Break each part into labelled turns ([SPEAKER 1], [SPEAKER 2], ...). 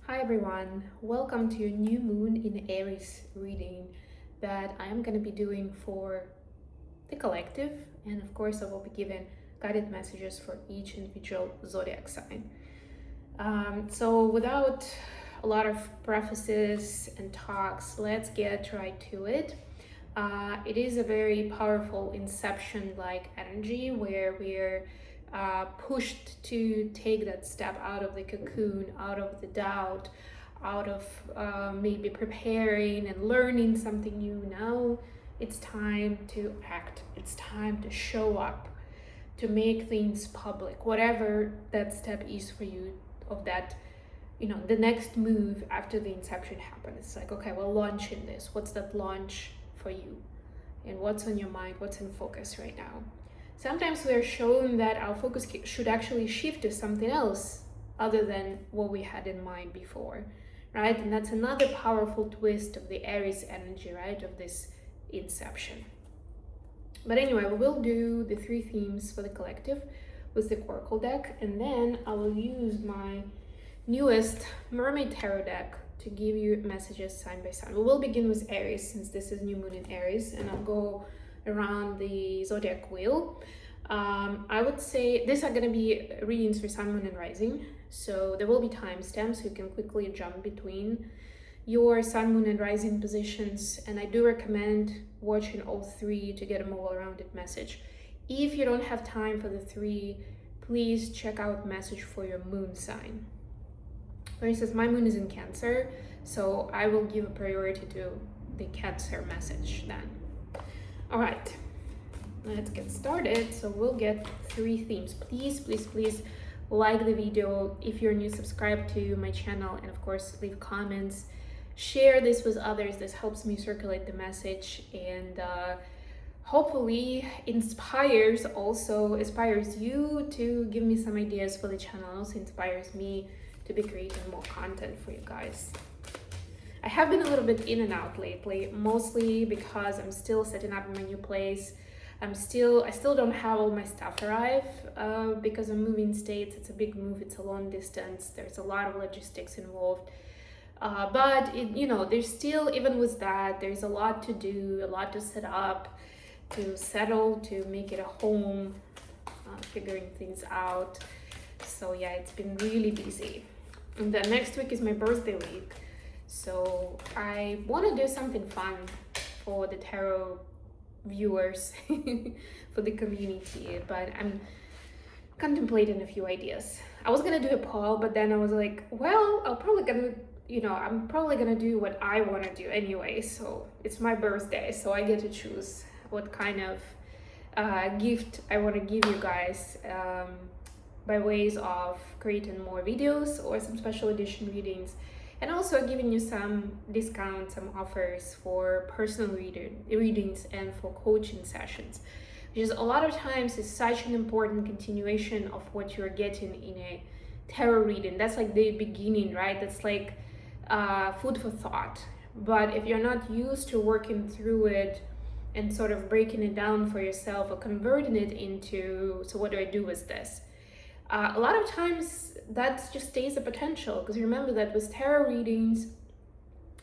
[SPEAKER 1] Hi everyone, welcome to a new Moon in Aries reading that I am going to be doing for the collective, and of course I will be giving guided messages for each individual zodiac sign. So without a lot of prefaces and talks, let's get right to it. It is a very powerful inception-like energy where we're pushed to take that step out of the cocoon, out of the doubt, out of maybe preparing and learning something new. Now it's time to act, it's time to show up, to make things public, whatever that step is for you, of that, the next move after the inception happened. It's like, okay, we're launching this. What's that launch for you? And what's on your mind? What's in focus right now? Sometimes we're shown that our focus should actually shift to something else other than what we had in mind before, right? And that's another powerful twist of the Aries energy, right? Of this inception. But anyway, we will do the 3 themes for the collective with the Oracle deck, and then I will use my newest Mermaid Tarot deck to give you messages sign by sign. We will begin with Aries, since this is new Moon in Aries, and I'll go around the zodiac wheel. I would say these are going to be readings for Sun, Moon, and Rising, so there will be timestamps so you can quickly jump between your Sun, Moon, and Rising positions, and I do recommend watching all 3 to get a more well-rounded message. If you don't have time for the 3, please check out message for your moon sign. For instance, my moon is in Cancer, so I will give a priority to the Cancer message then. All right, let's get started. So we'll get 3 themes. Please like the video. If you're new, subscribe to my channel, and of course leave comments, share this with others. This helps me circulate the message, and hopefully inspires you to give me some ideas for the channel. Also inspires me to be creating more content for you guys. I have been a little bit in and out lately, mostly because I'm still setting up in my new place. I still don't have all my stuff arrive because I'm moving states. It's a big move, it's a long distance, there's a lot of logistics involved. But there's still, even with that, there's a lot to do, a lot to set up, to settle, to make it a home, figuring things out. So yeah, it's been really busy. And the next week is my birthday week. So I want to do something fun for the tarot viewers, for the community, but I'm contemplating a few ideas. I was gonna do a poll, but then I was like, well, I'm probably gonna do what I want to do anyway. So it's my birthday, so I get to choose what kind of gift I want to give you guys, by ways of creating more videos or some special edition readings, and also giving you some discounts, some offers for personal readings and for coaching sessions, which is a lot of times is such an important continuation of what you're getting in a tarot reading. That's like the beginning, right? That's like food for thought. But if you're not used to working through it and sort of breaking it down for yourself or converting it into, so what do I do with this? A lot of times that just stays a potential, because remember that with tarot readings,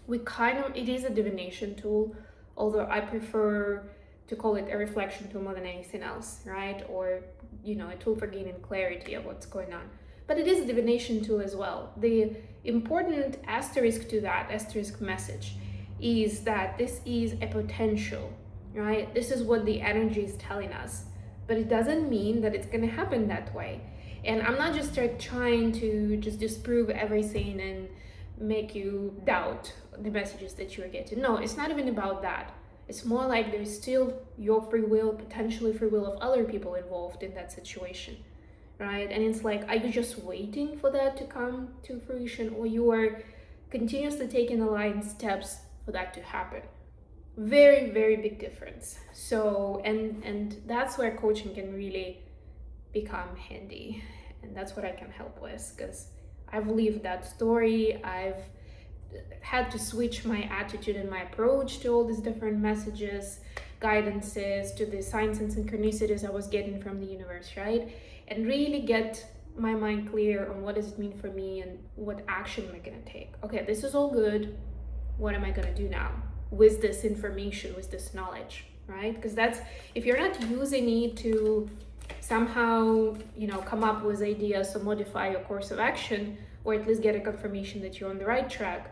[SPEAKER 1] it is a divination tool, although I prefer to call it a reflection tool more than anything else, right? Or, a tool for gaining clarity of what's going on. But it is a divination tool as well. The important asterisk to that, asterisk message, is that this is a potential, right? This is what the energy is telling us, but it doesn't mean that it's going to happen that way. And I'm not just trying to just disprove everything and make you doubt the messages that you're getting. No, it's not even about that. It's more like there's still your free will, potentially free will of other people involved in that situation, right? And it's like, are you just waiting for that to come to fruition, or you are continuously taking aligned steps for that to happen? Very, very big difference. So, and that's where coaching can really become handy, and that's what I can help with, because I've lived that story. I've had to switch my attitude and my approach to all these different messages, guidances, to the signs and synchronicities I was getting from the universe, right? And really get my mind clear on what does it mean for me and what action am I going to take. Okay, this is all good. What am I going to do now with this information, with this knowledge, right? Because that's, if you're not using it to somehow, you know, come up with ideas or modify your course of action, or at least get a confirmation that you're on the right track,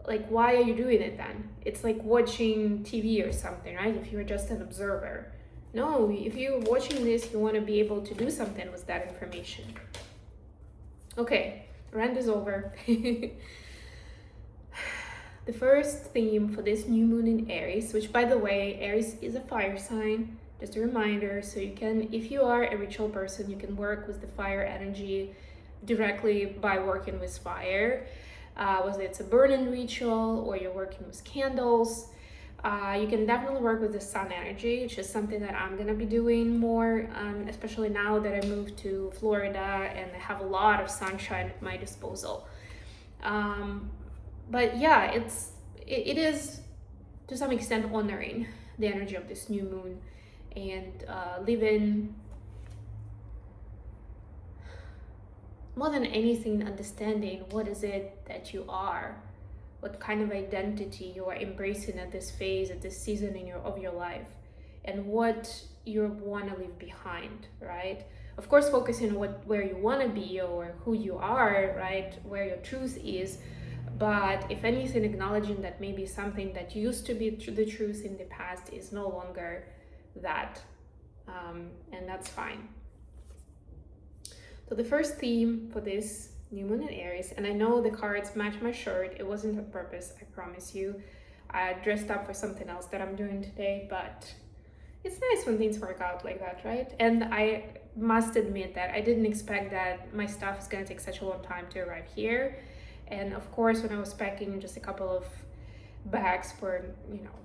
[SPEAKER 1] like, why are you doing it then? It's like watching TV or something, right? If you're just an observer. No, if you're watching this, you want to be able to do something with that information. Okay, rant is over. The first theme for this new moon in Aries, which by the way, Aries is a fire sign, just a reminder. So you can, if you are a ritual person, you can work with the fire energy directly by working with fire. Whether it's a burning ritual or you're working with candles. You can definitely work with the sun energy, which is something that I'm gonna be doing more, especially now that I moved to Florida and I have a lot of sunshine at my disposal. But yeah, it is to some extent honoring the energy of this new moon and living, more than anything, understanding what is it that you are, what kind of identity you are embracing at this phase, at this season of your life, and what you want to leave behind, right? Of course, focusing on where you want to be or who you are, right? Where your truth is. But if anything, acknowledging that maybe something that used to be the truth in the past is no longer that. And that's fine. So the first theme for this new moon in Aries, and I know the cards match my shirt, it wasn't on purpose, I promise you. I dressed up for something else that I'm doing today, but it's nice when things work out like that, right? And I must admit that I didn't expect that my stuff is gonna take such a long time to arrive here. And of course, when I was packing just a couple of bags for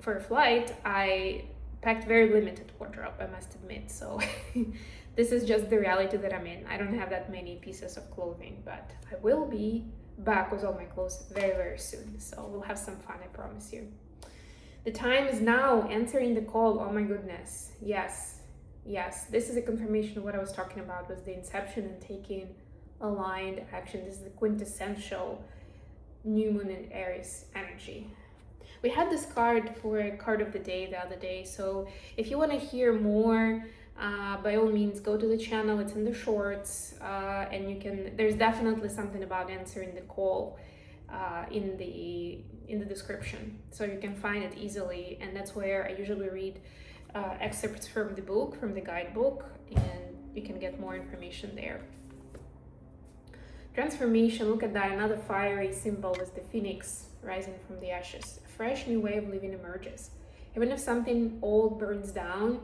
[SPEAKER 1] a flight, I packed very limited wardrobe, I must admit. So this is just the reality that I'm in. I don't have that many pieces of clothing, but I will be back with all my clothes very, very soon. So we'll have some fun, I promise you. The time is now, answering the call. Oh my goodness. Yes. This is a confirmation of what I was talking about, was the inception and taking aligned action. This is the quintessential new moon in Aries energy. We had this card for a card of the day the other day. So if you want to hear more, by all means, go to the channel. It's in the shorts, and you can. There's definitely something about answering the call in the description, so you can find it easily. And that's where I usually read excerpts from the book, from the guidebook, and you can get more information there. Transformation. Look at that. Another fiery symbol is the phoenix rising from the ashes. A fresh new way of living emerges. Even if something old burns down,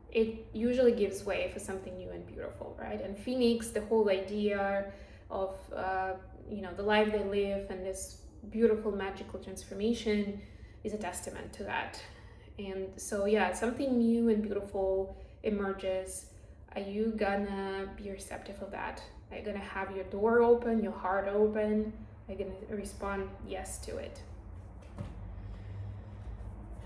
[SPEAKER 1] it usually gives way for something new and beautiful, right? And Phoenix, the whole idea of the life they live and this beautiful magical transformation is a testament to that. And so yeah, something new and beautiful emerges. Are you gonna be receptive of that? Are you gonna have your door open, your heart open? Are you gonna respond yes to it?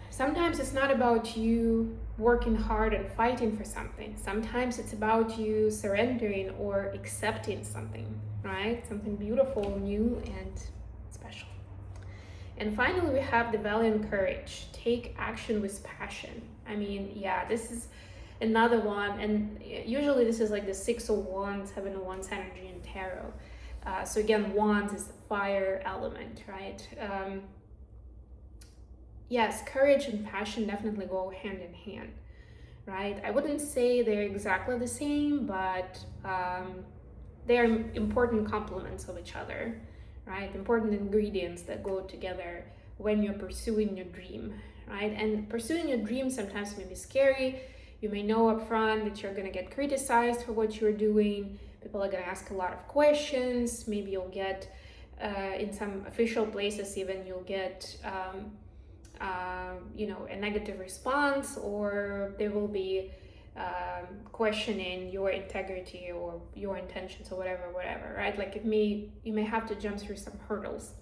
[SPEAKER 1] Sometimes it's not about you working hard and fighting for something. Sometimes it's about you surrendering or accepting something, right? Something beautiful, new, and special. And finally, we have the valiant courage. Take action with passion. I mean, yeah, this is another one. And usually this is like the 6 of Wands, 7 of Wands energy in tarot. So again, Wands is the fire element, right? Yes, courage and passion definitely go hand in hand, right? I wouldn't say they're exactly the same, but they are important complements of each other, right? Important ingredients that go together when you're pursuing your dream, right? And pursuing your dream sometimes may be scary. You may know up front that you're gonna get criticized for what you're doing. People are gonna ask a lot of questions. Maybe you'll get, in some official places even, you'll get a negative response, or there will be questioning your integrity or your intentions or whatever, right? Like you may have to jump through some hurdles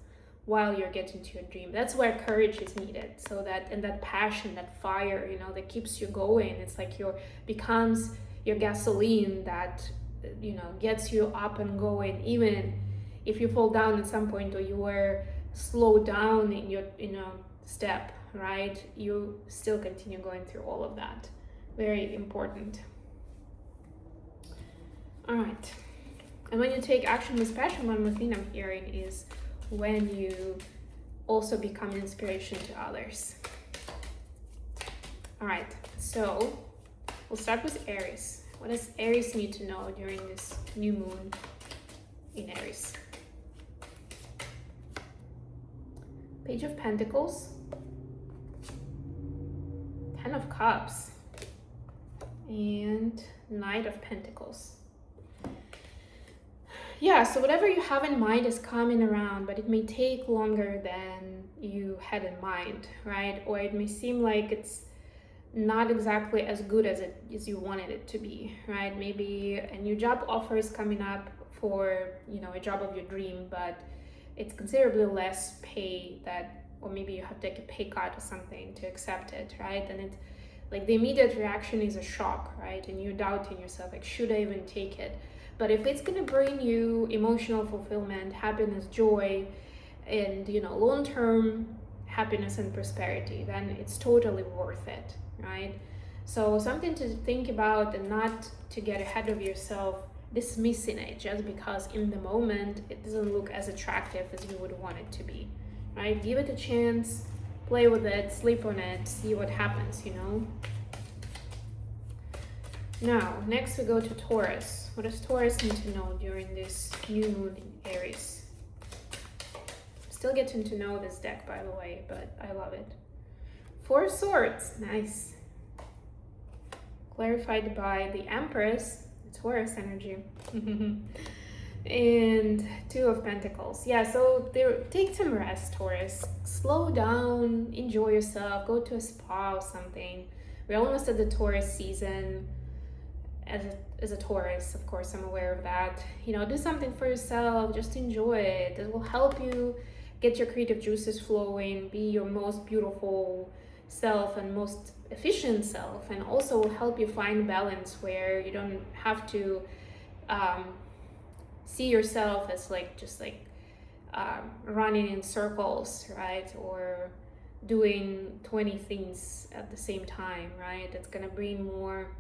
[SPEAKER 1] while you're getting to your dream. That's where courage is needed. So that passion, that fire, that keeps you going. It's like becomes your gasoline that gets you up and going, even if you fall down at some point, or you were slowed down in your step, right? You still continue going through all of that. Very important. All right. And when you take action with passion, one more thing I'm hearing is when you also become an inspiration to others. All right, so we'll start with Aries. What does Aries need to know during this new moon in Aries? Page of Pentacles, Ten of Cups, and Knight of Pentacles. Yeah, so whatever you have in mind is coming around, but it may take longer than you had in mind, right? Or it may seem like it's not exactly as good as you wanted it to be, right? Maybe a new job offer is coming up for, a job of your dream, but it's considerably less pay or maybe you have to take a pay cut or something to accept it, right? And it's like the immediate reaction is a shock, right? And you're doubting yourself, like, should I even take it? But if it's gonna bring you emotional fulfillment, happiness, joy, and long-term happiness and prosperity, then it's totally worth it, right? So something to think about, and not to get ahead of yourself, dismissing it just because in the moment it doesn't look as attractive as you would want it to be, right? Give it a chance, play with it, sleep on it, see what happens, Now, next we go to Taurus. What does Taurus need to know during this new moon in Aries? Still getting to know this deck, by the way, but I love it. Four of Swords, nice. Clarified by the Empress, Taurus energy. And Two of Pentacles. Yeah, so take some rest, Taurus. Slow down, enjoy yourself, go to a spa or something. We're almost at the Taurus season. As a Taurus, of course, I'm aware of that. Do something for yourself, just enjoy it. It will help you get your creative juices flowing, be your most beautiful self and most efficient self, and also will help you find balance where you don't have to see yourself as running in circles, right? Or doing 20 things at the same time, right? It's gonna bring more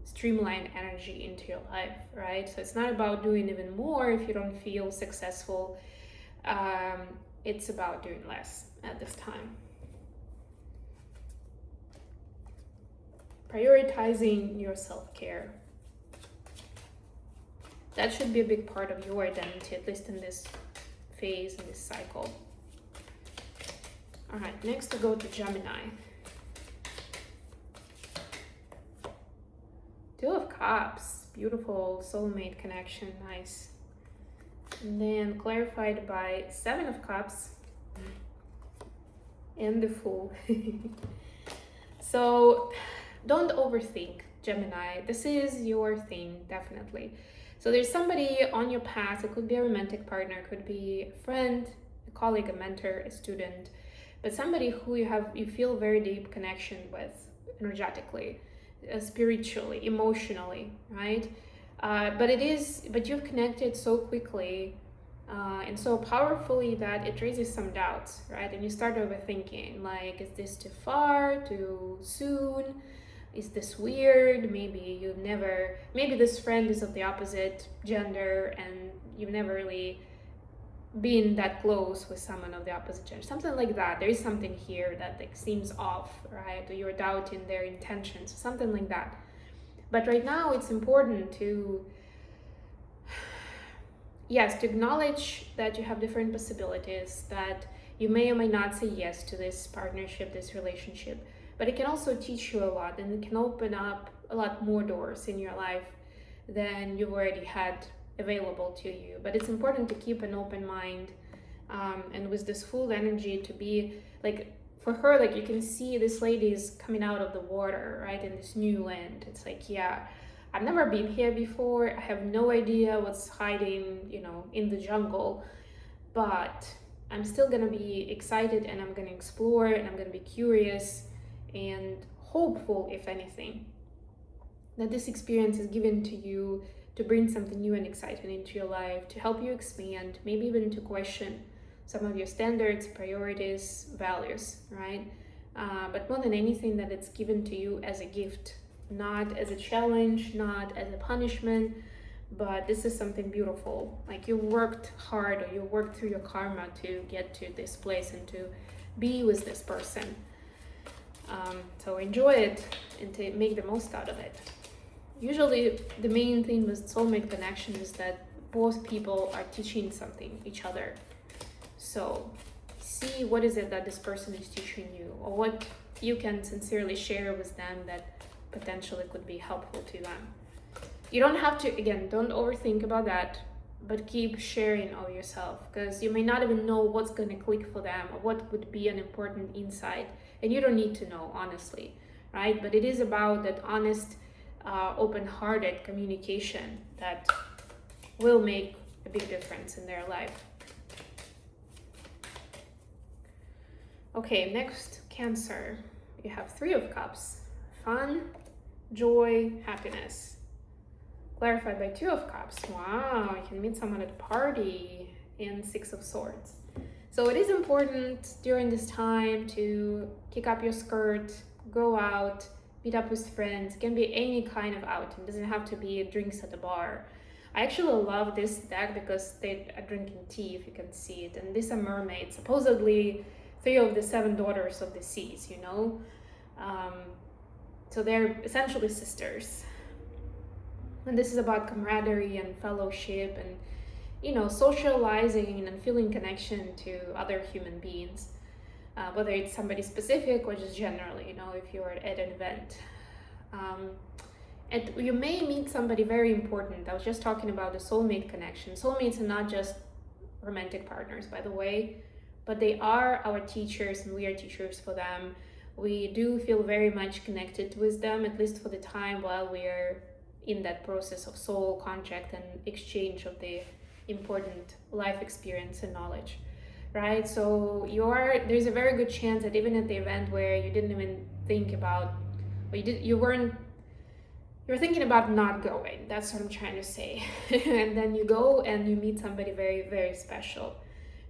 [SPEAKER 1] streamlined energy into your life, right? So it's not about doing even more if you don't feel successful. It's about doing less at this time. Prioritizing your self-care. That should be a big part of your identity, at least in this phase, in this cycle. All right, next we go to Gemini. Two of Cups, beautiful soulmate connection, nice. And then clarified by Seven of Cups and the Fool. So don't overthink, Gemini. This is your thing, definitely. So there's somebody on your path. It could be a romantic partner, could be a friend, a colleague, a mentor, a student, but somebody who you feel very deep connection with energetically, spiritually, emotionally, right? But you've connected so quickly and so powerfully that it raises some doubts, right? And you start overthinking, like, is this too far, too soon? Is this weird? Maybe this friend is of the opposite gender and you've never really been that close with someone of the opposite gender, something like that. There is something here that seems off, right? Or you're doubting their intentions, something like that. But right now it's important to acknowledge that you have different possibilities, that you may or may not say yes to this partnership, this relationship, but it can also teach you a lot, and it can open up a lot more doors in your life than you've already had available to you. But it's important to keep an open mind, and with this full energy to be for her, you can see this lady is coming out of the water, right, in this new land. It's I've never been here before. I have no idea what's hiding, in the jungle, but I'm still gonna be excited, and I'm gonna explore, and I'm gonna be curious and hopeful, if anything, that this experience is given to you to bring something new and exciting into your life, to help you expand, maybe even to question some of your standards, priorities, values, right? But more than anything, that it's given to you as a gift, not as a challenge, not as a punishment, but this is something beautiful. Like you worked hard, or you worked through your karma to get to this place and to be with this person. So enjoy it and to make the most out of it. Usually the main thing with soulmate connection is that both people are teaching something each other. So see what is it that this person is teaching you, or what you can sincerely share with them that potentially could be helpful to them. You don't have to, again, don't overthink about that, but keep sharing of yourself, because you may not even know what's going to click for them or what would be an important insight, and you don't need to know, honestly, right? But it is about that honest, open-hearted communication that will make a big difference in their life. Okay, next, Cancer. You have 3 of Cups. Fun, joy, happiness. Clarified by 2 of Cups. Wow, you can meet someone at a party. And 6 of Swords. So it is important during this time to kick up your skirt, go out, meet up with friends. It can be any kind of outing. It doesn't have to be drinks at the bar. I actually love this deck because they are drinking tea, if you can see it. And these are mermaids, supposedly 3 of the 7 daughters of the seas, you know? So they're essentially sisters. And this is about camaraderie and fellowship and, you know, socializing and feeling connection to other human beings, whether it's somebody specific or just generally, you know, if you're at an event. And you may meet somebody very important. I was just talking about the soulmate connection. Soulmates are not just romantic partners, by the way, but they are our teachers and we are teachers for them. We do feel very much connected with them, at least for the time while we are in that process of soul contact and exchange of the important life experience and knowledge, right? So there's a very good chance that even at the event where you didn't even think about, or you were thinking about not going, that's what I'm trying to say. And then you go and you meet somebody very, very special,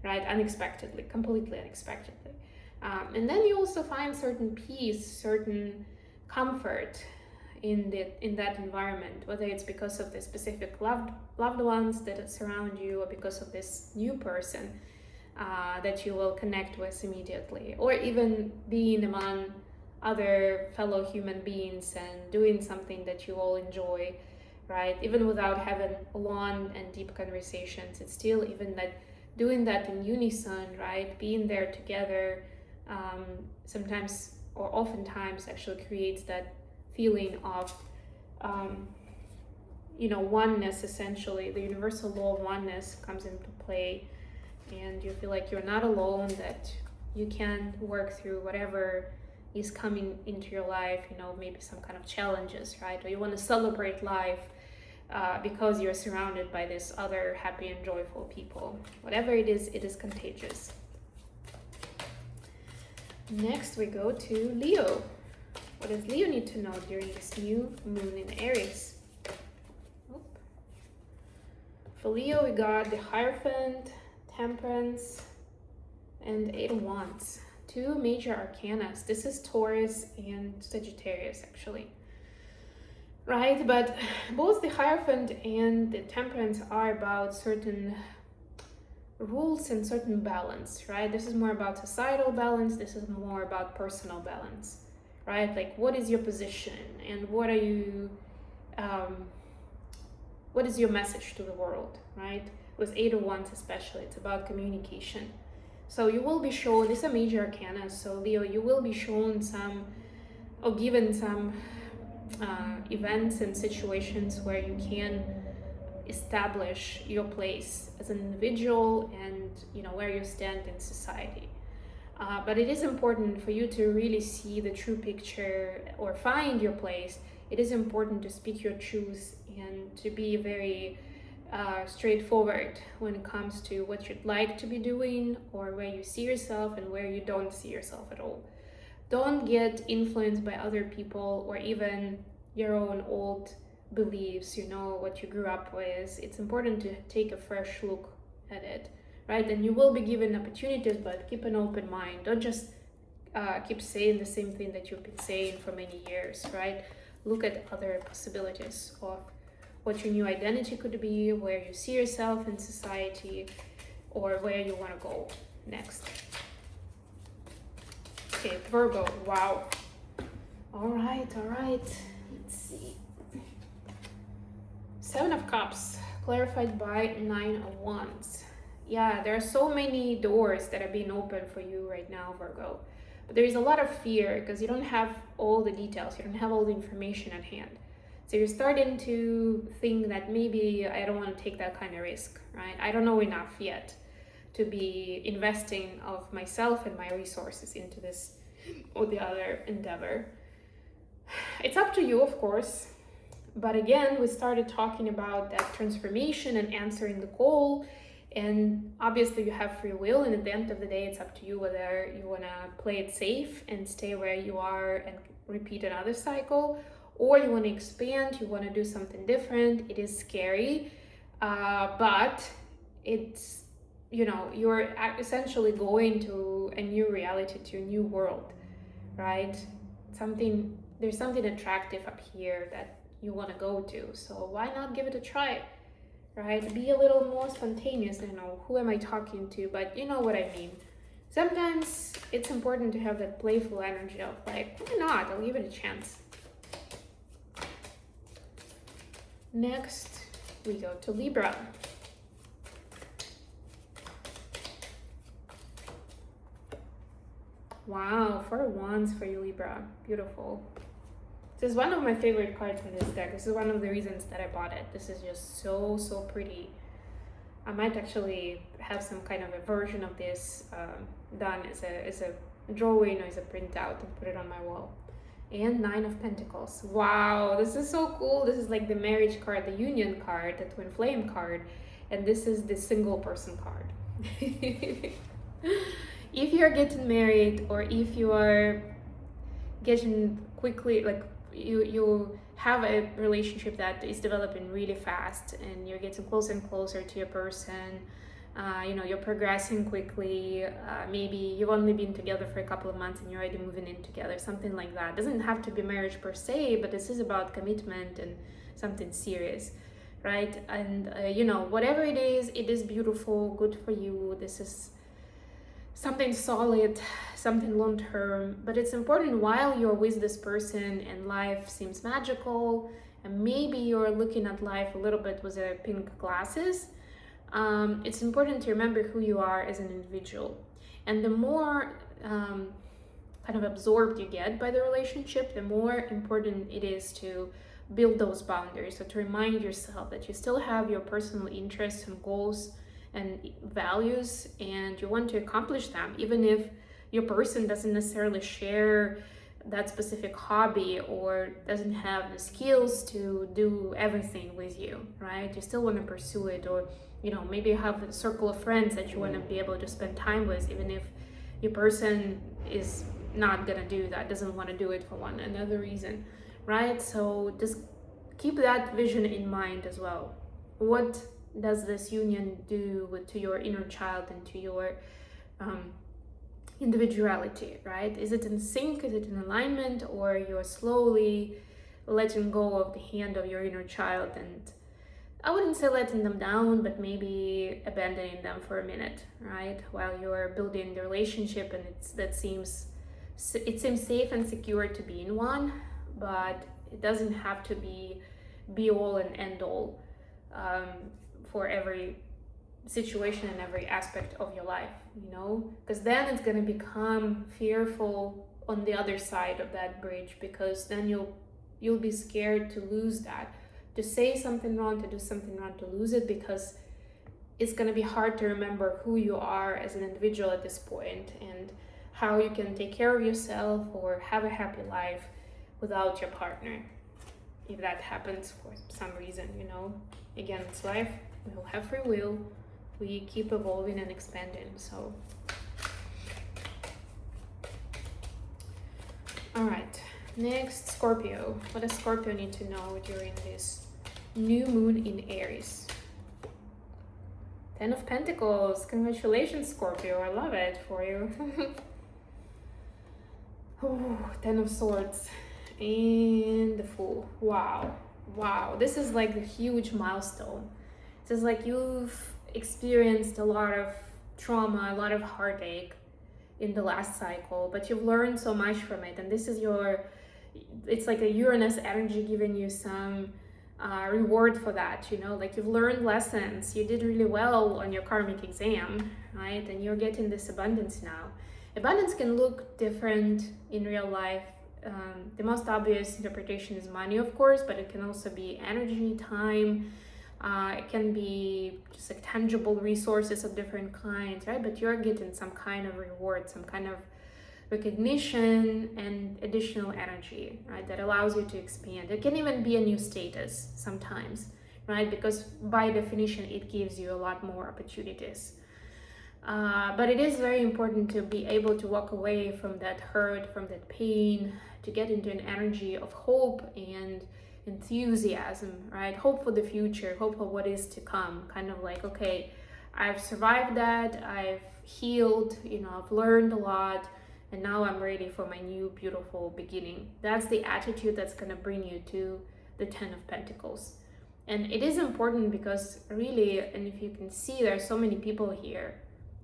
[SPEAKER 1] right? Unexpectedly, completely unexpectedly. And then you also find certain peace, certain comfort in that environment, whether it's because of the specific loved ones that surround you, or because of this new person that you will connect with immediately, or even being among other fellow human beings and doing something that you all enjoy, right? Even without having long and deep conversations, it's still even that doing that in unison, right? Being there together sometimes or oftentimes actually creates that feeling of oneness. Essentially the universal law of oneness comes into play, and you feel like you're not alone, that you can work through whatever is coming into your life, maybe some kind of challenges, right? Or you want to celebrate life because you're surrounded by this other happy and joyful people. Whatever it is contagious. Next we go to Leo. What does Leo need to know during this new moon in Aries? For Leo, we got the Hierophant, Temperance, and 8 of Wands. 2 major arcana. This is Taurus and Sagittarius, actually. Right, but both the Hierophant and the Temperance are about certain rules and certain balance, right? This is more about societal balance. This is more about personal balance, right? Like, what is your position and what is your message to the world, right? With 8 of Wands especially, it's about communication. So you will be shown, these are major arcana, so Leo, you will be shown some, or given some events and situations where you can establish your place as an individual and where you stand in society. But it is important for you to really see the true picture or find your place. It is important to speak your truth and to be very straightforward when it comes to what you'd like to be doing, or where you see yourself and where you don't see yourself at all. Don't get influenced by other people or even your own old beliefs, you know, what you grew up with, it's important to take a fresh look at it, right? And you will be given opportunities, but keep an open mind. Don't just keep saying the same thing that you've been saying for many years, right? Look at other possibilities of what your new identity could be, where you see yourself in society, or where you want to go next. Okay, Virgo, wow. All right. Let's see. Seven of Cups, clarified by Nine of Wands. Yeah, there are so many doors that are being opened for you right now, Virgo. But there is a lot of fear because you don't have all the details, you don't have all the information at hand. So you're starting to think that maybe I don't want to take that kind of risk, right? I don't know enough yet to be investing of myself and my resources into this or the other endeavor. It's up to you, of course. But again, we started talking about that transformation and answering the call. And obviously you have free will, and at the end of the day, it's up to you whether you want to play it safe and stay where you are and repeat another cycle, or you want to expand, you want to do something different. It is scary, but it's, you know, you're essentially going to a new reality, to a new world, right? There's something attractive up here that you want to go to, so why not give it a try? Right? Be a little more spontaneous. I know, who am I talking to? But you know what I mean. Sometimes it's important to have that playful energy of like, why not? I'll give it a chance. Next, we go to Libra. Wow, 4 of Wands for you, Libra. Beautiful. This is one of my favorite cards in this deck. This is one of the reasons that I bought it. This is just so pretty. I might actually have some kind of a version of this done as a drawing or as a printout and put it on my wall. And 9 of Pentacles. Wow, this is so cool. This is like the marriage card, the union card, the twin flame card. And this is the single person card. If you're getting married, or if you are getting quickly, like you have a relationship that is developing really fast and you're getting closer and closer to your person, you know, you're progressing quickly, maybe you've only been together for a couple of months and you're already moving in together, something like that. It doesn't have to be marriage per se, but this is about commitment and something serious, right? And you know, whatever it is beautiful, good for you. This is something solid, something long-term, but it's important while you're with this person and life seems magical and maybe you're looking at life a little bit with a pink glasses. It's important to remember who you are as an individual. And the more kind of absorbed you get by the relationship, the more important it is to build those boundaries. So to remind yourself that you still have your personal interests and goals and values, and you want to accomplish them, even if your person doesn't necessarily share that specific hobby or doesn't have the skills to do everything with you, right? You still want to pursue it, or you know, maybe you have a circle of friends that you want to be able to spend time with, even if your person is not gonna do that, doesn't want to do it for one another reason, right? So just keep that vision in mind as well. What does this union do to your inner child and to your individuality, right? Is it in sync? Is it in alignment? Or you're slowly letting go of the hand of your inner child, and I wouldn't say letting them down, but maybe abandoning them for a minute, right? While you're building the relationship, and it seems safe and secure to be in one, but it doesn't have to be all and end all for every situation and every aspect of your life, you know, because then it's going to become fearful on the other side of that bridge, because then you'll be scared to lose that, to say something wrong, to do something wrong, to lose it, because it's going to be hard to remember who you are as an individual at this point and how you can take care of yourself or have a happy life without your partner, if that happens for some reason, you know. Again, it's life. We all have free will. We keep evolving and expanding. So, all right, Next, Scorpio. What does Scorpio need to know during this new moon in Aries? Ten of Pentacles. Congratulations, Scorpio. I love it for you. Ooh, Ten of Swords. And the Fool. Wow. Wow. This is like a huge milestone. This is like you've experienced a lot of trauma, a lot of heartache in the last cycle, but you've learned so much from it. And this is it's like a Uranus energy giving you some reward for that, you know, like you've learned lessons, you did really well on your karmic exam, right? And you're getting this abundance now. Abundance can look different in real life. The most obvious interpretation is money, of course, but it can also be energy, time. It can be just like tangible resources of different kinds, right? But you're getting some kind of reward, some kind of recognition and additional energy, right? That allows you to expand. It can even be a new status sometimes, right? Because by definition, it gives you a lot more opportunities. But it is very important to be able to walk away from that hurt, from that pain, to get into an energy of hope and enthusiasm, right? Hope for the future, hope for what is to come. Kind of like, okay, I've survived that, I've healed, you know, I've learned a lot, and now I'm ready for my new beautiful beginning. That's the attitude that's going to bring you to the Ten of Pentacles. And it is important because really, and if you can see, there are so many people here,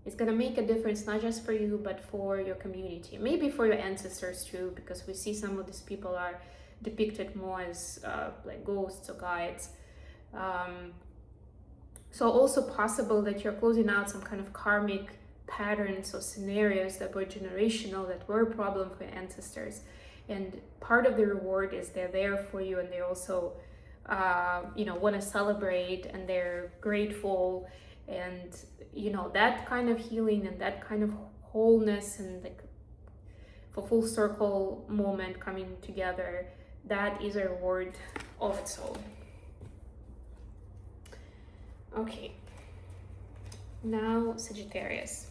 [SPEAKER 1] it's going to make a difference, not just for you, but for your community, maybe for your ancestors too, because we see some of these people are depicted more as like ghosts or guides. So also possible that you're closing out some kind of karmic patterns or scenarios that were generational, that were a problem for your ancestors. And part of the reward is they're there for you, and they also you know, want to celebrate, and they're grateful. And you know, that kind of healing and that kind of wholeness and like for full circle moment coming together, that is a reward of its own. Okay, now Sagittarius.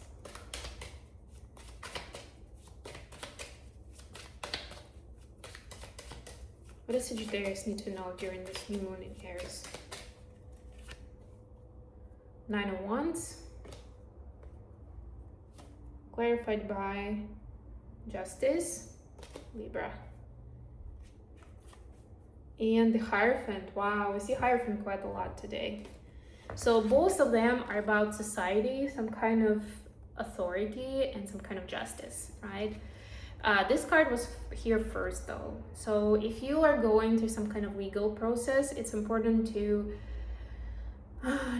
[SPEAKER 1] What does Sagittarius need to know during this new moon in Aries? Nine of Wands, clarified by Justice, Libra. And the Hierophant. Wow, we see Hierophant quite a lot today. So both of them are about society, some kind of authority and some kind of justice, right? This card was here first though. So if you are going through some kind of legal process, it's important to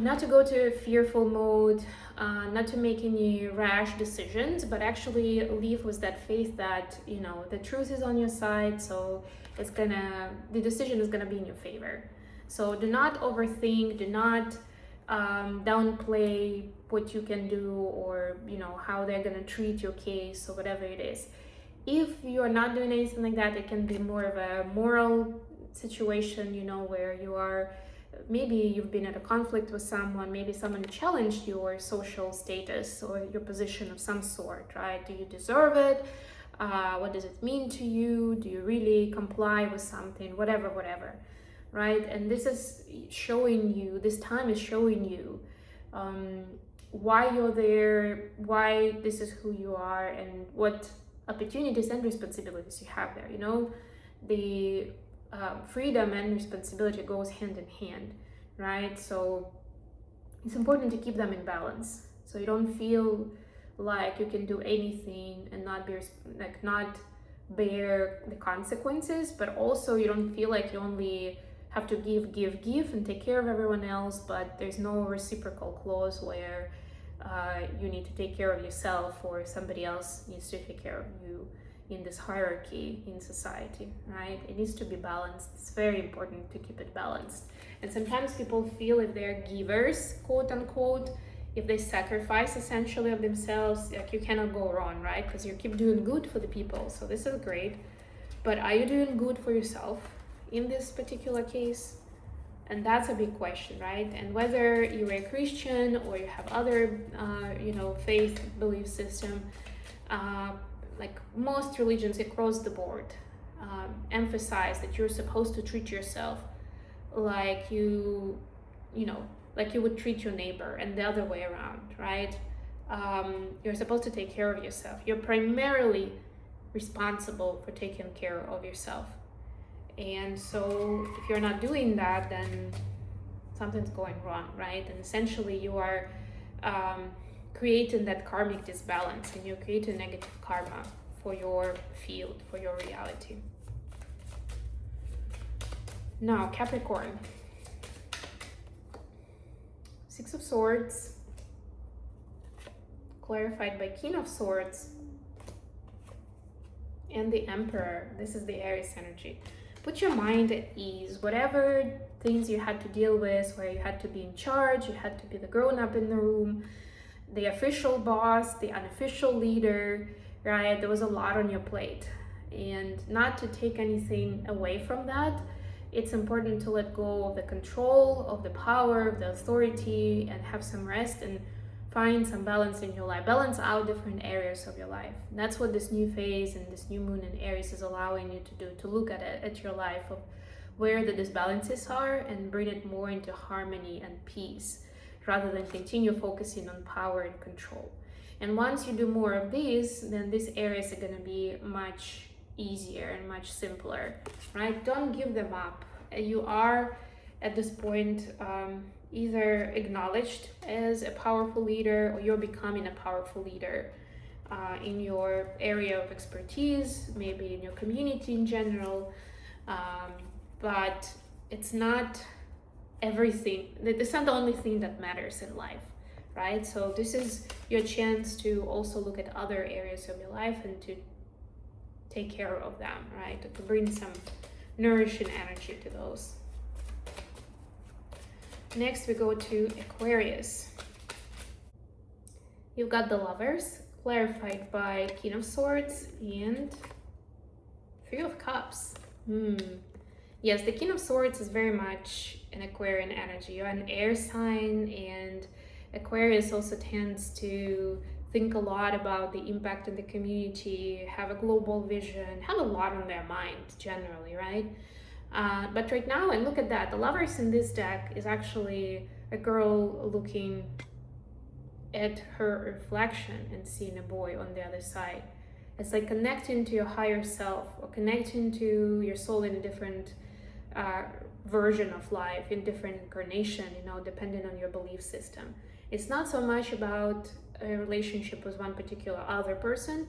[SPEAKER 1] not to go to a fearful mode, not to make any rash decisions, but actually live with that faith that, you know, the truth is on your side, so the decision is gonna be in your favor. So do not overthink, do not downplay what you can do, or, you know, how they're gonna treat your case or whatever it is. If you're not doing anything like that, it can be more of a moral situation, you know, where you are, maybe you've been at a conflict with someone, maybe someone challenged your social status or your position of some sort, right? Do you deserve it? What does it mean to you? Do you really comply with something? Whatever, right? And this is showing you, this time is showing you why you're there, why this is who you are, and what opportunities and responsibilities you have there, you know? The freedom and responsibility goes hand in hand, right? So it's important to keep them in balance, so you don't feel like you can do anything and not bear the consequences, but also you don't feel like you only have to give and take care of everyone else, but there's no reciprocal clause where you need to take care of yourself or somebody else needs to take care of you in this hierarchy in society, right? It needs to be balanced. It's very important to keep it balanced. And sometimes people feel if they're givers, quote unquote, if they sacrifice essentially of themselves, like you cannot go wrong, right? Because you keep doing good for the people. So this is great. But are you doing good for yourself in this particular case? And that's a big question, right? And whether you're a Christian or you have other, faith belief system, like most religions across the board, emphasize that you're supposed to treat yourself like like you would treat your neighbor, and the other way around, right? You're supposed to take care of yourself. You're primarily responsible for taking care of yourself. And so if you're not doing that, then something's going wrong, right? And essentially you are creating that karmic disbalance, and you're creating negative karma for your field, for your reality. Now, Capricorn. Six of Swords, clarified by King of Swords, and the Emperor. This is the Aries energy. Put your mind at ease. Whatever things you had to deal with, where you had to be in charge, you had to be the grown-up in the room, the official boss, the unofficial leader, right? There was a lot on your plate. And not to take anything away from that, it's important to let go of the control, of the power, of the authority, and have some rest and find some balance in your life. Balance out different areas of your life. And that's what this new phase and this new moon in Aries is allowing you to do, to look at it, at your life, of where the disbalances are, and bring it more into harmony and peace, rather than continue focusing on power and control. And once you do more of these, then these areas are going to be much easier and much simpler, right? Don't give them up. You are at this point either acknowledged as a powerful leader, or you're becoming a powerful leader in your area of expertise, maybe in your community in general, but it's not everything. It's not the only thing that matters in life, right? So this is your chance to also look at other areas of your life and to take care of them, right? To bring some nourishing energy to those. Next, we go to Aquarius. You've got the Lovers, clarified by King of Swords and Three of Cups. Yes, the King of Swords is very much an Aquarian energy. You're an air sign, and Aquarius also tends to think a lot about the impact in the community, have a global vision, have a lot on their mind generally, right? But right now, and look at that, the Lovers in this deck is actually a girl looking at her reflection and seeing a boy on the other side. It's like connecting to your higher self, or connecting to your soul in a different version of life, in different incarnation, depending on your belief system. It's not so much about a relationship with one particular other person.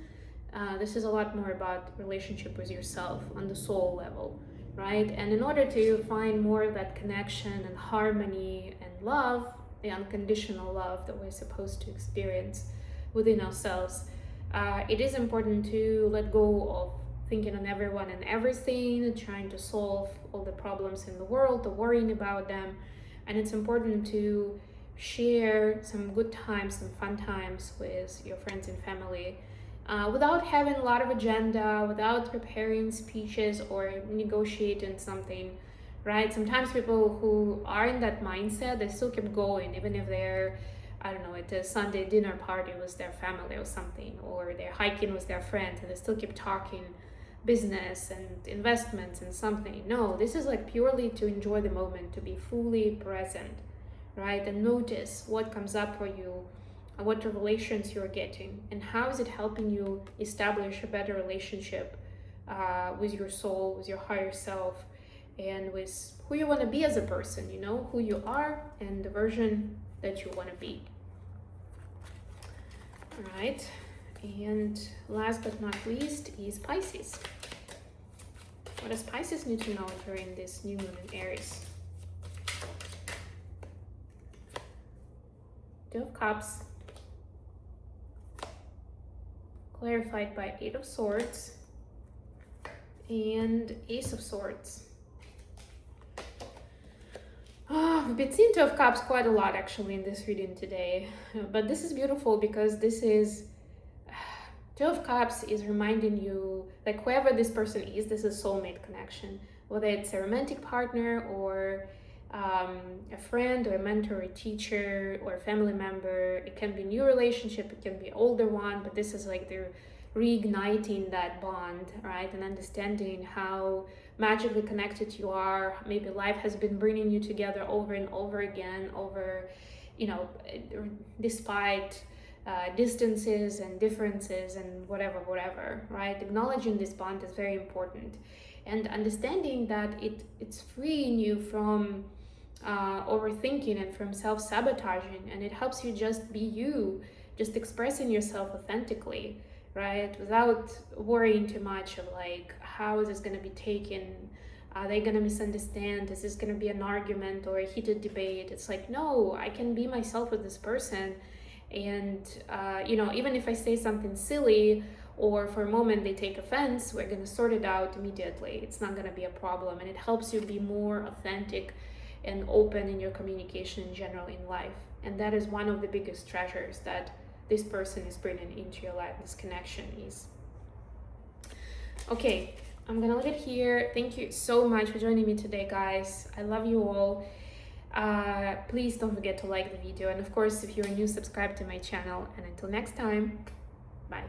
[SPEAKER 1] This is a lot more about relationship with yourself on the soul level, right? And in order to find more of that connection and harmony and love, the unconditional love that we're supposed to experience within ourselves, it is important to let go of thinking on everyone and everything, trying to solve all the problems in the world, the worrying about them. And it's important to share some good times, some fun times with your friends and family, without having a lot of agenda, without preparing speeches or negotiating something, right? Sometimes people who are in that mindset, they still keep going, even if they're, I don't know, at a Sunday dinner party with their family or something, or they're hiking with their friends, and they still keep talking business and investments and something. No, this is like purely to enjoy the moment, to be fully present, right? And notice what comes up for you, what revelations you're getting, and how is it helping you establish a better relationship with your soul, with your higher self, and with who you want to be as a person, who you are and the version that you want to be. All right, and last but not least is Pisces. What does Pisces need to know during this new moon in Aries? Two of Cups, clarified by Eight of Swords and Ace of Swords. We've been seeing Two of Cups quite a lot actually in this reading today, but this is beautiful because this is Two of Cups is reminding you, like, whoever this person is, this is soulmate connection, whether it's a romantic partner or a friend or a mentor or a teacher or a family member. It can be a new relationship, it can be an older one, but this is like the reigniting that bond, right? And understanding how magically connected you are. Maybe life has been bringing you together over and over again, despite distances and differences and whatever, right? Acknowledging this bond is very important, and understanding that it's freeing you from overthinking and from self-sabotaging, and it helps you just be you, just expressing yourself authentically, right? Without worrying too much of like, how is this going to be taken? Are they going to misunderstand? Is this going to be an argument or a heated debate? It's like, no, I can be myself with this person. And, even if I say something silly or for a moment they take offense, we're going to sort it out immediately. It's not going to be a problem. And it helps you be more authentic and open in your communication in general in life. And that is one of the biggest treasures that this person is bringing into your life, this connection is. Okay, I'm gonna leave it here. Thank you so much for joining me today, guys. I love you all. Please don't forget to like the video, and of course, if you're new, subscribe to my channel. And until next time, bye.